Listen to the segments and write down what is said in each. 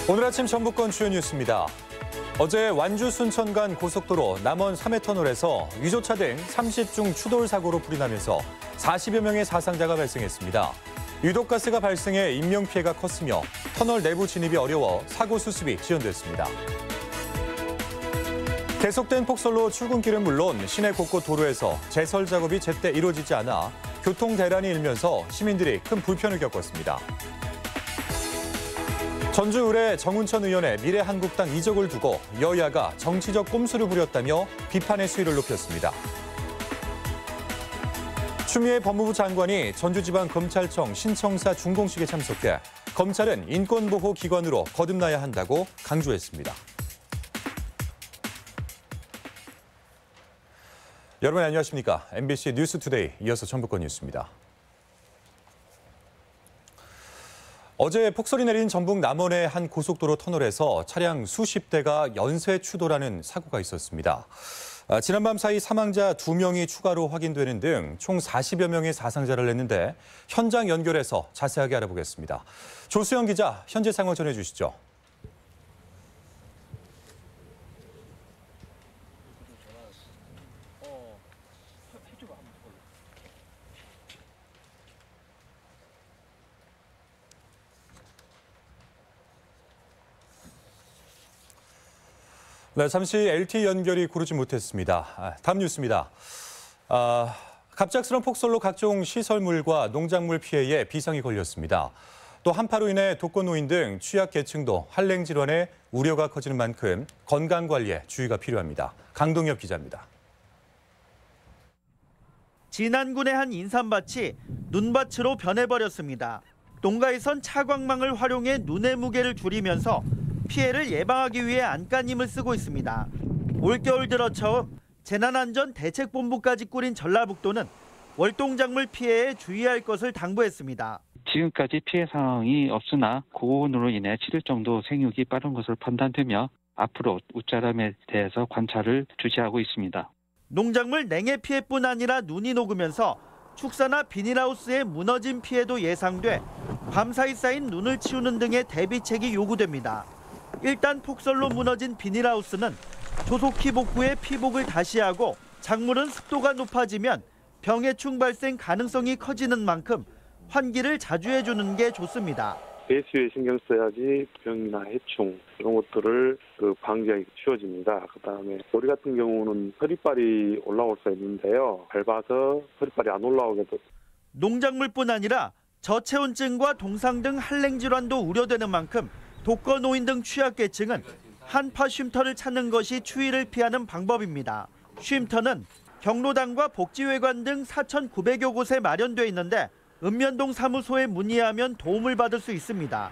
오늘 아침 전북권 주요 뉴스입니다. 어제 완주 순천 간 고속도로 남원 3회 터널에서 위조차 등 30중 추돌 사고로 불이 나면서 40여 명의 사상자가 발생했습니다. 유독가스가 발생해 인명피해가 컸으며 터널 내부 진입이 어려워 사고 수습이 지연됐습니다. 계속된 폭설로 출근길은 물론 시내 곳곳 도로에서 제설 작업이 제때 이루어지지 않아 교통 대란이 일면서 시민들이 큰 불편을 겪었습니다. 전주 의뢰 정운천 의원의 미래한국당 이적을 두고 여야가 정치적 꼼수를 부렸다며 비판의 수위를 높였습니다. 추미애 법무부 장관이 전주지방검찰청 신청사 준공식에 참석해 검찰은 인권보호기관으로 거듭나야 한다고 강조했습니다. 여러분 안녕하십니까? MBC 뉴스투데이 이어서 전북권 뉴스입니다. 어제 폭설이 내린 전북 남원의 한 고속도로 터널에서 차량 수십 대가 연쇄 추돌하는 사고가 있었습니다. 지난밤 사이 사망자 2명이 추가로 확인되는 등 총 40여 명의 사상자를 냈는데 현장 연결해서 자세하게 알아보겠습니다. 조수영 기자, 현재 상황 전해주시죠. 네, 잠시 LTE 연결이 고르지 못했습니다. 다음 뉴스입니다. 갑작스런 폭설로 각종 시설물과 농작물 피해에 비상이 걸렸습니다. 또 한파로 인해 독거노인 등 취약계층도 한랭 질환에 우려가 커지는 만큼 건강관리에 주의가 필요합니다. 강동엽 기자입니다. 진안군의 한 인삼밭이 눈밭으로 변해버렸습니다. 농가에선 차광망을 활용해 눈의 무게를 줄이면서 피해를 예방하기 위해 안간힘을 쓰고 있습니다. 올겨울 들어 처음 재난안전대책본부까지 꾸린 전라북도는 월동작물 피해에 주의할 것을 당부했습니다. 지금까지 피해 상황이 없으나 고온으로 인해 7일 정도 생육이 빠른 것으로 판단되며 앞으로 웃자람에 대해서 관찰을 주시하고 있습니다. 농작물 냉해 피해뿐 아니라 눈이 녹으면서 축사나 비닐하우스의 무너진 피해도 예상돼 밤사이 쌓인 눈을 치우는 등의 대비책이 요구됩니다. 일단 폭설로 무너진 비닐하우스는 조속히 복구해 피복을 다시 하고 작물은 습도가 높아지면 병해충 발생 가능성이 커지는 만큼 환기를 자주 해주는 게 좋습니다. 배수에 신경 써야지 병이나 해충 이런 것들을 방지하기 쉬워집니다. 그다음에 우리 같은 경우는 허리빨이 올라올 수 있는데요. 밟아서 허리빨이 안 올라오게도. 농작물뿐 아니라 저체온증과 동상 등 한랭 질환도 우려되는 만큼 독거노인 등 취약계층은 한파 쉼터를 찾는 것이 추위를 피하는 방법입니다. 쉼터는 경로당과 복지회관 등 4,900여 곳에 마련돼 있는데 읍면동 사무소에 문의하면 도움을 받을 수 있습니다.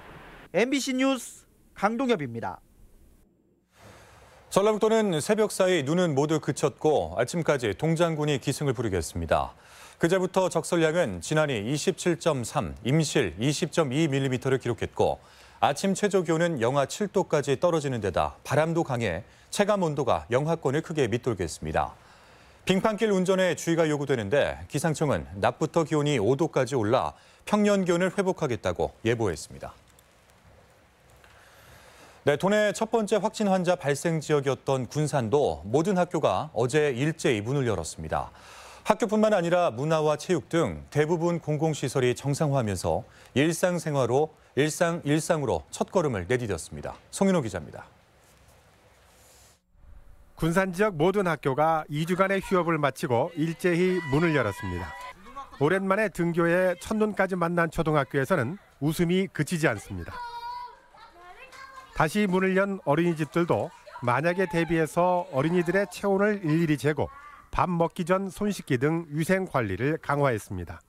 MBC 뉴스 강동엽입니다. 전라북도는 새벽 사이 눈은 모두 그쳤고 아침까지 동장군이 기승을 부리겠습니다. 그제부터 적설량은 진안이 27.3, 임실 20.2mm를 기록했고 아침 최저 기온은 영하 7도까지 떨어지는 데다 바람도 강해 체감 온도가 영하권을 크게 밑돌겠습니다. 빙판길 운전에 주의가 요구되는데 기상청은 낮부터 기온이 5도까지 올라 평년 기온을 회복하겠다고 예보했습니다. 네, 도내 첫 번째 확진 환자 발생 지역이었던 군산도 모든 학교가 어제 일제히 문을 열었습니다. 학교뿐만 아니라 문화와 체육 등 대부분 공공시설이 정상화하면서 일상으로 첫걸음을 내디뎠습니다. 송인호 기자입니다. 군산 지역 모든 학교가 2주간의 휴업을 마치고 일제히 문을 열었습니다. 오랜만에 등교에 첫눈까지 만난 초등학교에서는 웃음이 그치지 않습니다. 다시 문을 연 어린이집들도 만약에 대비해서 어린이들의 체온을 일일이 재고 밥 먹기 전 손 씻기 등 위생 관리를 강화했습니다.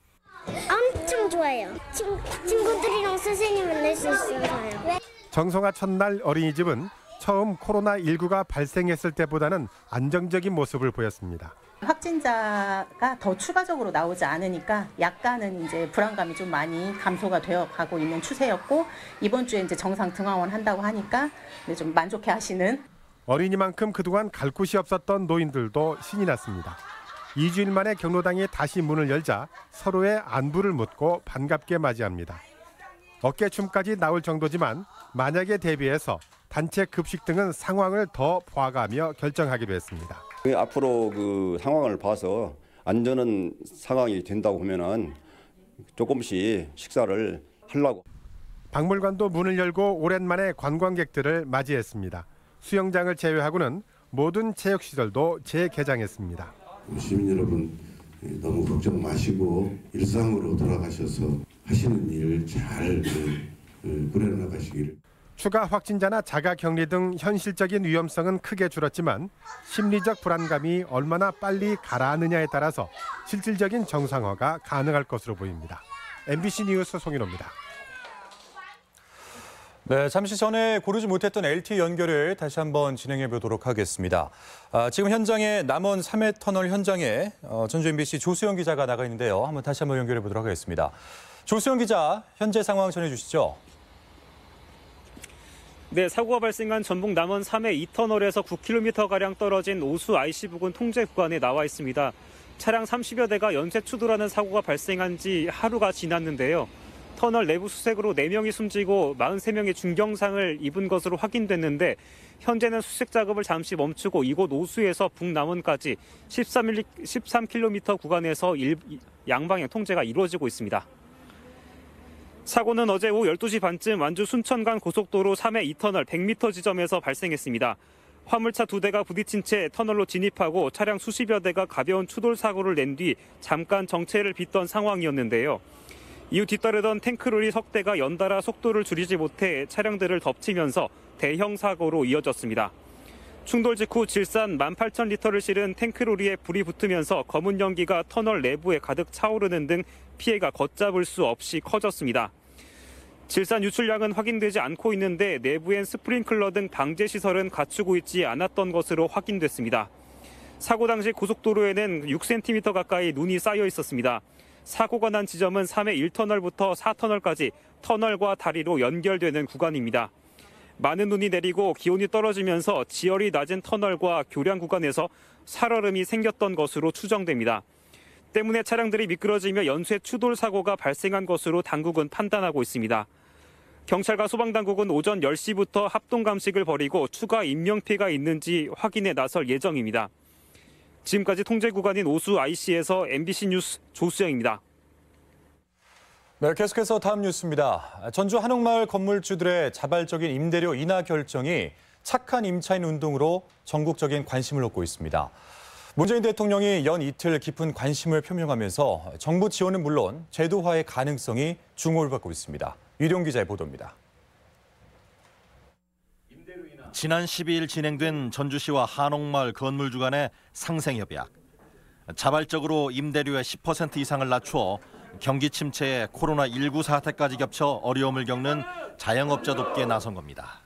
엄청 좋아요. 친구들이랑 선생님 만날 수 있어서요. 정성화 첫날 어린이집은 처음 코로나19가 발생했을 때보다는 안정적인 모습을 보였습니다. 확진자가 더 추가적으로 나오지 않으니까 약간은 이제 불안감이 좀 많이 감소가 되어 가고 있는 추세였고 이번 주에 이제 정상 등하원 한다고 하니까 좀 만족해 하시는. 어린이만큼 그동안 갈 곳이 없었던 노인들도 신이 났습니다. 2주일 만에 경로당이 다시 문을 열자 서로의 안부를 묻고 반갑게 맞이합니다. 어깨춤까지 나올 정도지만 만약에 대비해서 단체 급식 등은 상황을 더 봐가며 결정하기로 했습니다. 앞으로 그 상황을 봐서 안전한 상황이 된다고 하면은 조금씩 식사를 하려고. 박물관도 문을 열고 오랜만에 관광객들을 맞이했습니다. 수영장을 제외하고는 모든 체육시설도 재개장했습니다. 시민 여러분 너무 걱정 마시고 일상으로 돌아가셔서 하시는 일 잘 꾸려나가시기를. 추가 확진자나 자가격리 등 현실적인 위험성은 크게 줄었지만 심리적 불안감이 얼마나 빨리 가라앉느냐에 따라서 실질적인 정상화가 가능할 것으로 보입니다. MBC 뉴스 송인호입니다. 네, 잠시 전에 고르지 못했던 LTE 연결을 다시 한번 진행해 보도록 하겠습니다. 지금 현장에 남원 3회 터널 현장에 전주 MBC 조수영 기자가 나가 있는데요. 다시 한번 연결해 보도록 하겠습니다. 조수영 기자, 현재 상황 전해주시죠. 네, 사고가 발생한 전북 남원 3회 2터널에서 9km가량 떨어진 오수 IC 부근 통제 구간에 나와 있습니다. 차량 30여 대가 연쇄 추돌하는 사고가 발생한 지 하루가 지났는데요. 터널 내부 수색으로 4명이 숨지고 43명이 중경상을 입은 것으로 확인됐는데 현재는 수색 작업을 잠시 멈추고 이곳 오수에서 북남원까지 13km 구간에서 양방향 통제가 이루어지고 있습니다. 사고는 어제 오후 12시 반쯤 완주 순천 간 고속도로 3회 2터널 100m 지점에서 발생했습니다. 화물차 2대가 부딪힌 채 터널로 진입하고 차량 수십여 대가 가벼운 추돌 사고를 낸 뒤 잠깐 정체를 빚던 상황이었는데요. 이후 뒤따르던 탱크롤이 석 대가 연달아 속도를 줄이지 못해 차량들을 덮치면서 대형 사고로 이어졌습니다. 충돌 직후 질산 18,000리터를 실은 탱크로리에 불이 붙으면서 검은 연기가 터널 내부에 가득 차오르는 등 피해가 걷잡을 수 없이 커졌습니다. 질산 유출량은 확인되지 않고 있는데 내부엔 스프링클러 등 방제 시설은 갖추고 있지 않았던 것으로 확인됐습니다. 사고 당시 고속도로에는 6cm 가까이 눈이 쌓여 있었습니다. 사고가 난 지점은 3회 1터널부터 4터널까지 터널과 다리로 연결되는 구간입니다. 많은 눈이 내리고 기온이 떨어지면서 지열이 낮은 터널과 교량 구간에서 살얼음이 생겼던 것으로 추정됩니다. 때문에 차량들이 미끄러지며 연쇄 추돌 사고가 발생한 것으로 당국은 판단하고 있습니다. 경찰과 소방당국은 오전 10시부터 합동 감식을 벌이고 추가 인명피해가 있는지 확인에 나설 예정입니다. 지금까지 통제 구간인 오수 IC에서 MBC 뉴스 조수영입니다. 네, 계속해서 다음 뉴스입니다. 전주 한옥마을 건물주들의 자발적인 임대료 인하 결정이 착한 임차인 운동으로 전국적인 관심을 얻고 있습니다. 문재인 대통령이 연 이틀 깊은 관심을 표명하면서 정부 지원은 물론 제도화의 가능성이 주목을 받고 있습니다. 유령 기자의 보도입니다. 지난 12일 진행된 전주시와 한옥마을 건물주 간의 상생협약. 자발적으로 임대료의 10% 이상을 낮추어 경기 침체에 코로나19 사태까지 겹쳐 어려움을 겪는 자영업자 돕기에 나선 겁니다.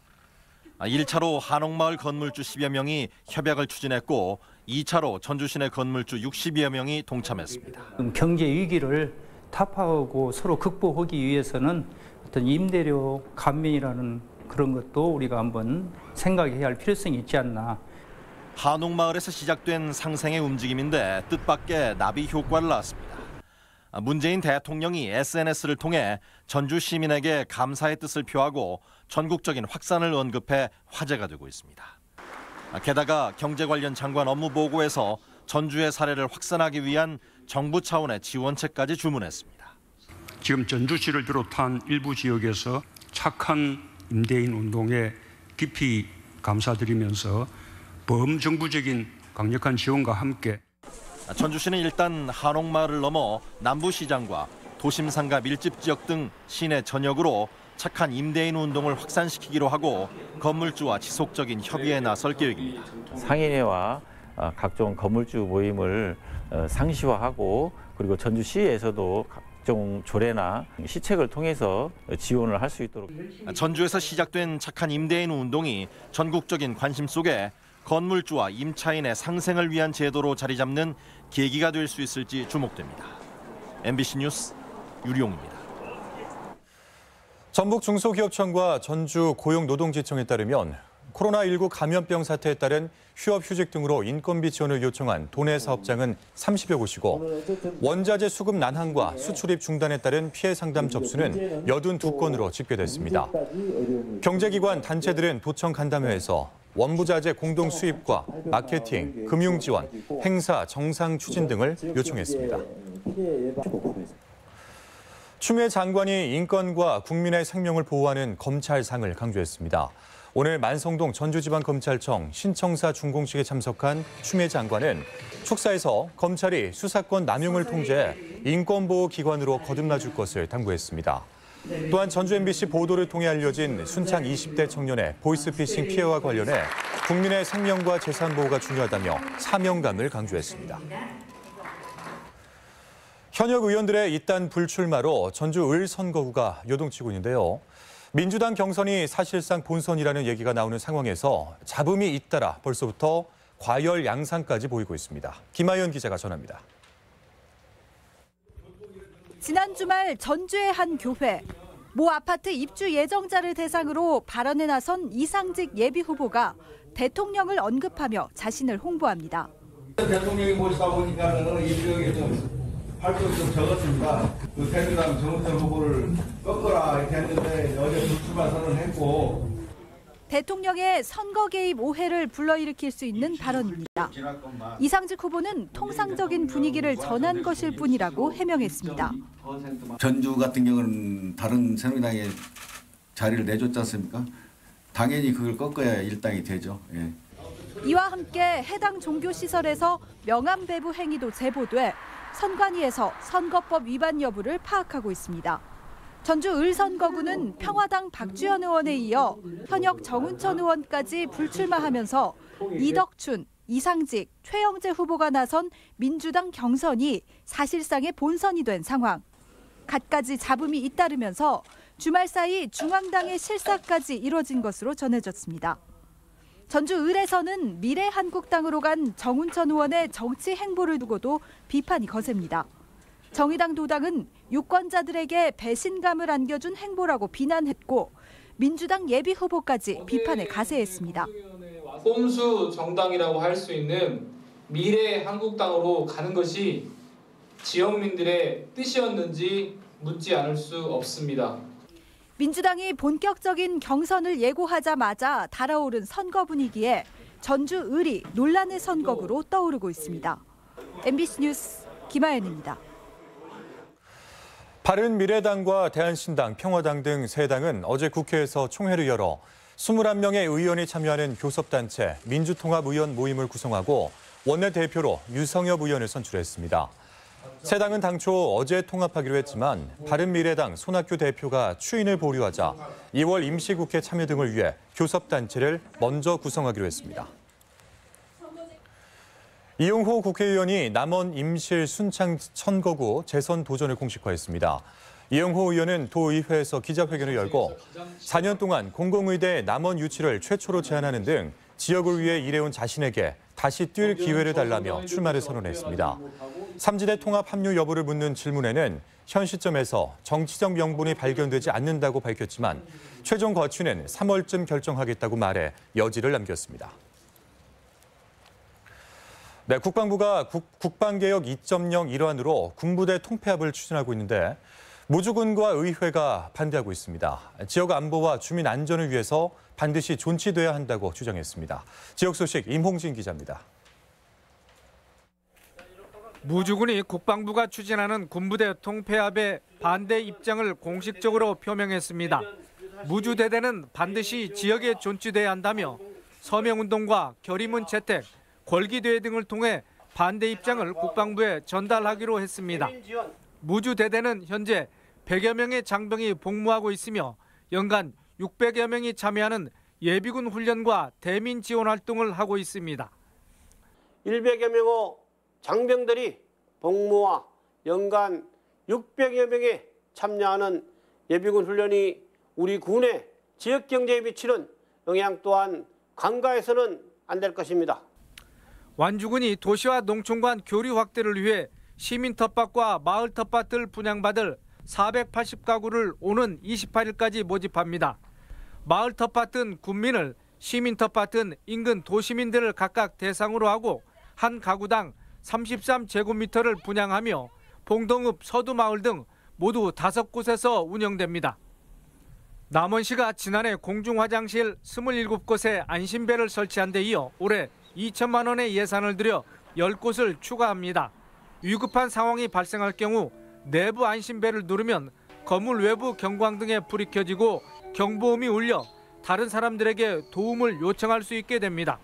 1차로 한옥마을 건물주 10여 명이 협약을 추진했고 2차로 전주 시내 건물주 60여 명이 동참했습니다. 경제 위기를 타파하고 서로 극복하기 위해서는 어떤 임대료 감면이라는 그런 것도 우리가 한번 생각해야 할 필요성이 있지 않나. 한옥마을에서 시작된 상생의 움직임인데 뜻밖의 나비 효과를 낳았습니다. 문재인 대통령이 SNS를 통해 전주 시민에게 감사의 뜻을 표하고 전국적인 확산을 언급해 화제가 되고 있습니다. 게다가 경제 관련 장관 업무 보고에서 전주의 사례를 확산하기 위한 정부 차원의 지원책까지 주문했습니다. 지금 전주시를 비롯한 일부 지역에서 착한 임대인 운동에 깊이 감사드리면서 범정부적인 강력한 지원과 함께 전주시는 일단 한옥마을을 넘어 남부시장과 도심 상가 밀집 지역 등 시내 전역으로 착한 임대인 운동을 확산시키기로 하고 건물주와 지속적인 협의에 나설 계획입니다. 상인회와 각종 건물주 모임을 상시화하고 그리고 전주시에서도 각종 조례나 시책을 통해서 지원을 할 수 있도록. 전주에서 시작된 착한 임대인 운동이 전국적인 관심 속에 건물주와 임차인의 상생을 위한 제도로 자리 잡는 계기가 될 수 있을지 주목됩니다. MBC 뉴스 유리용입니다. 전북 중소기업청과 전주 고용노동지청에 따르면 코로나19 감염병 사태에 따른 휴업 휴직 등으로 인건비 지원을 요청한 도내 사업장은 30여 곳이고 원자재 수급 난항과 수출입 중단에 따른 피해 상담 접수는 82건으로 집계됐습니다. 경제기관 단체들은 도청 간담회에서 원부자재 공동 수입과 마케팅, 금융 지원, 행사 정상 추진 등을 요청했습니다. 추미애 장관이 인권과 국민의 생명을 보호하는 검찰상을 강조했습니다. 오늘 만성동 전주지방검찰청 신청사 준공식에 참석한 추미애 장관은 축사에서 검찰이 수사권 남용을 통제해 인권보호기관으로 거듭나줄 것을 당부했습니다. 또한 전주 MBC 보도를 통해 알려진 순창 20대 청년의 보이스피싱 피해와 관련해 국민의 생명과 재산 보호가 중요하다며 사명감을 강조했습니다. 현역 의원들의 잇단 불출마로 전주 을 선거구가 요동치고 있는데요. 민주당 경선이 사실상 본선이라는 얘기가 나오는 상황에서 잡음이 잇따라 벌써부터 과열 양상까지 보이고 있습니다. 김하연 기자가 전합니다. 지난 주말 전주의 한 교회. 모 아파트 입주 예정자를 대상으로 발언에 나선 이상직 예비후보가 대통령을 언급하며 자신을 홍보합니다. 대통령이 모시다 보니까는 이 지역에 좀 활동이 좀 적었습니다. 그 새누리당 정우택 후보를 꺾어라 이렇게 했는데 어제 불출마 선언했고. 대통령의 선거 개입 오해를 불러일으킬 수 있는 발언입니다. 이상직 후보는 통상적인 분위기를 전한 것일 뿐이라고 해명했습니다. 전주 같은 경우는 다른 새누리당에 자리를 내줬지 않습니까? 당연히 그걸 꺾어야 일당이 되죠. 예. 이와 함께 해당 종교시설에서 명함 배부 행위도 제보돼 선관위에서 선거법 위반 여부를 파악하고 있습니다. 전주 을선거구는 평화당 박주현 의원에 이어 현역 정운천 의원까지 불출마하면서 이덕춘, 이상직, 최영재 후보가 나선 민주당 경선이 사실상의 본선이 된 상황. 갖가지 잡음이 잇따르면서 주말 사이 중앙당의 실사까지 이뤄진 것으로 전해졌습니다. 전주 을에서는 미래한국당으로 간 정운천 의원의 정치 행보를 두고도 비판이 거셉니다. 정의당 도당은 유권자들에게 배신감을 안겨준 행보라고 비난했고 민주당 예비후보까지 비판에 가세했습니다. 꼼수 정당이라고 할 수 있는 미래한국당으로 가는 것이 지역민들의 뜻이었는지 묻지 않을 수 없습니다. 민주당이 본격적인 경선을 예고하자마자 달아오른 선거 분위기에 전주 을이 논란의 선거구로 떠오르고 있습니다. MBC 뉴스 김하연입니다. 바른미래당과 대한신당, 평화당 등 세 당은 어제 국회에서 총회를 열어 21명의 의원이 참여하는 교섭단체 민주통합의원 모임을 구성하고 원내대표로 유성엽 의원을 선출했습니다. 세 당은 당초 어제 통합하기로 했지만 바른미래당 손학규 대표가 추인을 보류하자 2월 임시국회 참여 등을 위해 교섭단체를 먼저 구성하기로 했습니다. 이용호 국회의원이 남원 임실 순창 선거구 재선 도전을 공식화했습니다. 이용호 의원은 도의회에서 기자회견을 열고 4년 동안 공공의대 남원 유치를 최초로 제안하는 등 지역을 위해 일해온 자신에게 다시 뛸 기회를 달라며 출마를 선언했습니다. 3지대 통합 합류 여부를 묻는 질문에는 현 시점에서 정치적 명분이 발견되지 않는다고 밝혔지만 최종 거취는 3월쯤 결정하겠다고 말해 여지를 남겼습니다. 네, 국방부가 국방개혁 2.0 일환으로 군부대 통폐합을 추진하고 있는데 무주군과 의회가 반대하고 있습니다. 지역 안보와 주민 안전을 위해서 반드시 존치돼야 한다고 주장했습니다. 지역 소식 임홍진 기자입니다. 무주군이 국방부가 추진하는 군부대 통폐합에 반대 입장을 공식적으로 표명했습니다. 무주대대는 반드시 지역에 존치돼야 한다며 서명운동과 결의문 채택, 궐기대회 등을 통해 반대 입장을 국방부에 전달하기로 했습니다. 무주대대는 현재 100여 명의 장병이 복무하고 있으며 연간 600여 명이 참여하는 예비군 훈련과 대민 지원 활동을 하고 있습니다. 100여 명의 장병들이 복무와 연간 600여 명이 참여하는 예비군 훈련이 우리 군의 지역 경제에 미치는 영향 또한 간과해서는 안 될 것입니다. 완주군이 도시와 농촌 간 교류 확대를 위해 시민 텃밭과 마을 텃밭을 분양받을 480가구를 오는 28일까지 모집합니다. 마을 텃밭은 군민을 시민텃밭 등 인근 도시민들을 각각 대상으로 하고 한 가구당 33제곱미터를 분양하며 봉동읍 서두마을 등 모두 5곳에서 운영됩니다. 남원시가 지난해 공중화장실 27곳에 안심배를 설치한 데 이어 올해 2천만 원의 예산을 들여 10곳을 추가합니다. 위급한 상황이 발생할 경우 내부 안심배를 누르면 건물 외부 경광 등에 불이 켜지고 경보음이 울려 다른 사람들에게 도움을 요청할 수 있게 됩니다.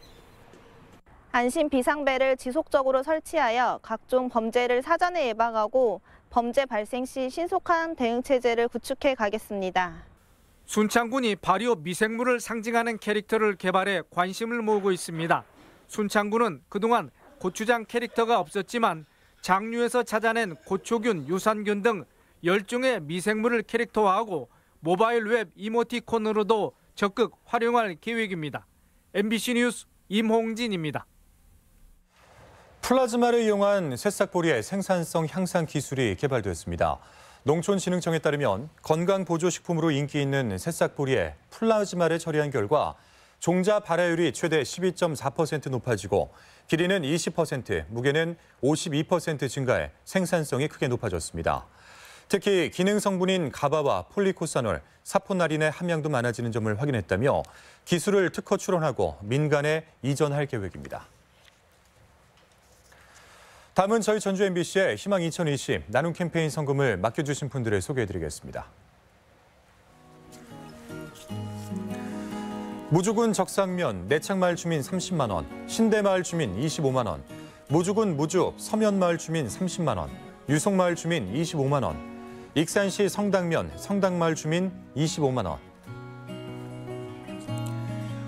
안심 비상벨을 지속적으로 설치하여 각종 범죄를 사전에 예방하고 범죄 발생 시 신속한 대응 체제를 구축해 가겠습니다. 순창군이 발효 미생물을 상징하는 캐릭터를 개발해 관심을 모으고 있습니다. 순창군은 그동안 고추장 캐릭터가 없었지만 장류에서 찾아낸 고초균, 유산균 등 10종의 미생물을 캐릭터화하고 모바일 웹 이모티콘으로도 적극 활용할 계획입니다. MBC 뉴스 임홍진입니다. 플라즈마를 이용한 새싹보리의 생산성 향상 기술이 개발됐습니다. 농촌진흥청에 따르면 건강보조식품으로 인기 있는 새싹보리에 플라즈마를 처리한 결과 종자 발화율이 최대 12.4% 높아지고 길이는 20%, 무게는 52% 증가해 생산성이 크게 높아졌습니다. 특히 기능 성분인 가바와 폴리코사놀, 사포나린의 함량도 많아지는 점을 확인했다며 기술을 특허 출원하고 민간에 이전할 계획입니다. 다음은 저희 전주 MBC의 희망 2020 나눔 캠페인 성금을 맡겨주신 분들을 소개해드리겠습니다. 무주군 적상면 내창마을 주민 30만 원, 신대마을 주민 25만 원, 무주군 무주 서면마을 주민 30만 원, 유송마을 주민 25만 원, 익산시 성당면 성당마을 주민 25만 원,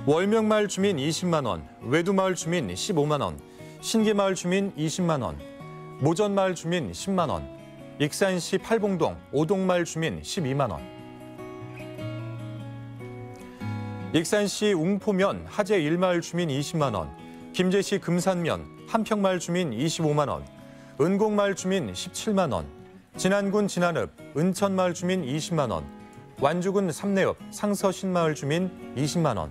월명마을 주민 20만 원, 외두마을 주민 15만 원, 신기마을 주민 20만 원, 모전마을 주민 10만 원, 익산시 팔봉동 오동마을 주민 12만 원, 익산시 웅포면 하제 1마을 주민 20만 원, 김제시 금산면 한평마을 주민 25만 원, 은곡마을 주민 17만 원, 진안군 진안읍 은천마을 주민 20만 원, 완주군 삼내읍 상서신마을 주민 20만 원,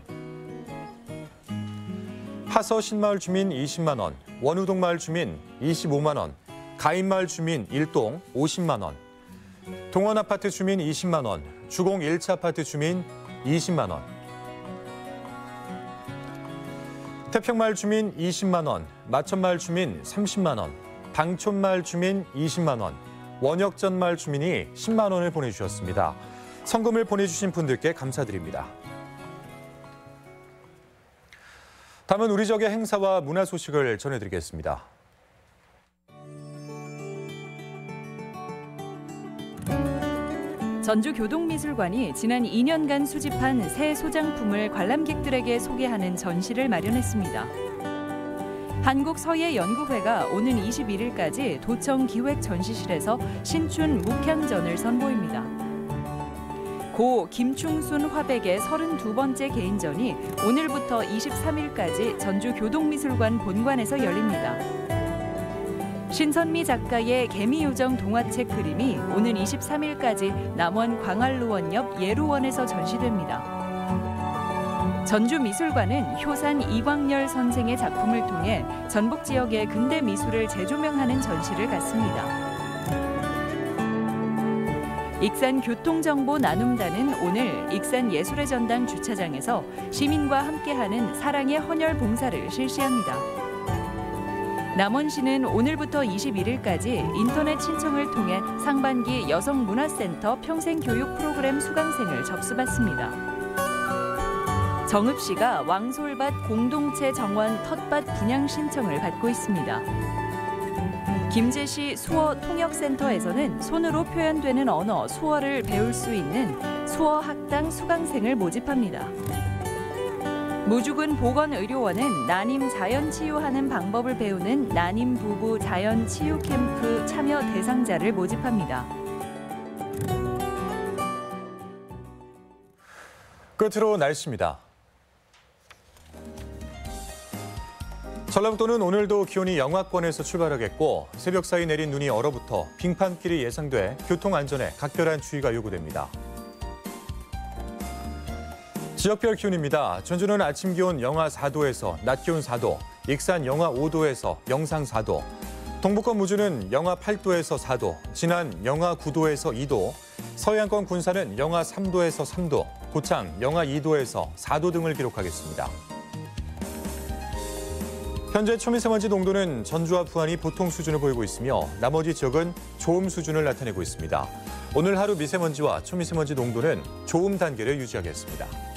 하서신마을 주민 20만 원, 원우동마을 주민 25만 원, 가인마을 주민 1동 50만 원, 동원아파트 주민 20만 원, 주공 1차 아파트 주민 20만 원, 태평마을 주민 20만 원, 마천마을 주민 30만 원, 방촌마을 주민 20만 원, 원역전마을 주민이 10만 원을 보내주셨습니다. 성금을 보내주신 분들께 감사드립니다. 다음은 우리 지역의 행사와 문화 소식을 전해드리겠습니다. 전주교동미술관이 지난 2년간 수집한 새 소장품을 관람객들에게 소개하는 전시를 마련했습니다. 한국서예연구회가 오는 21일까지 도청 기획전시실에서 신춘 묵향전을 선보입니다. 고 김충순 화백의 32번째 개인전이 오늘부터 23일까지 전주교동미술관 본관에서 열립니다. 신선미 작가의 개미요정 동화책 그림이 오는 23일까지 남원 광활로원 옆 예루원에서 전시됩니다. 전주미술관은 효산 이광열 선생의 작품을 통해 전북 지역의 근대 미술을 재조명하는 전시를 갖습니다. 익산 교통정보 나눔단은 오늘 익산 예술의 전당 주차장에서 시민과 함께하는 사랑의 헌혈 봉사를 실시합니다. 남원시는 오늘부터 21일까지 인터넷 신청을 통해 상반기 여성문화센터 평생교육 프로그램 수강생을 접수받습니다. 정읍시가 왕솔밭 공동체 정원 텃밭 분양 신청을 받고 있습니다. 김제시 수어 통역센터에서는 손으로 표현되는 언어 수어를 배울 수 있는 수어 학당 수강생을 모집합니다. 무주군 보건의료원은 난임 자연치유하는 방법을 배우는 난임 부부 자연치유 캠프 참여 대상자를 모집합니다. 끝으로 날씨입니다. 전라북도는 오늘도 기온이 영하권에서 출발하겠고 새벽 사이 내린 눈이 얼어붙어 빙판길이 예상돼 교통안전에 각별한 주의가 요구됩니다. 지역별 기온입니다. 전주는 아침 기온 영하 4도에서 낮 기온 4도, 익산 영하 5도에서 영상 4도, 동북권 무주는 영하 8도에서 4도, 진안 영하 9도에서 2도, 서해안권 군산은 영하 3도에서 3도, 고창 영하 2도에서 4도 등을 기록하겠습니다. 현재 초미세먼지 농도는 전주와 부안이 보통 수준을 보이고 있으며 나머지 지역은 좋음 수준을 나타내고 있습니다. 오늘 하루 미세먼지와 초미세먼지 농도는 좋음 단계를 유지하겠습니다.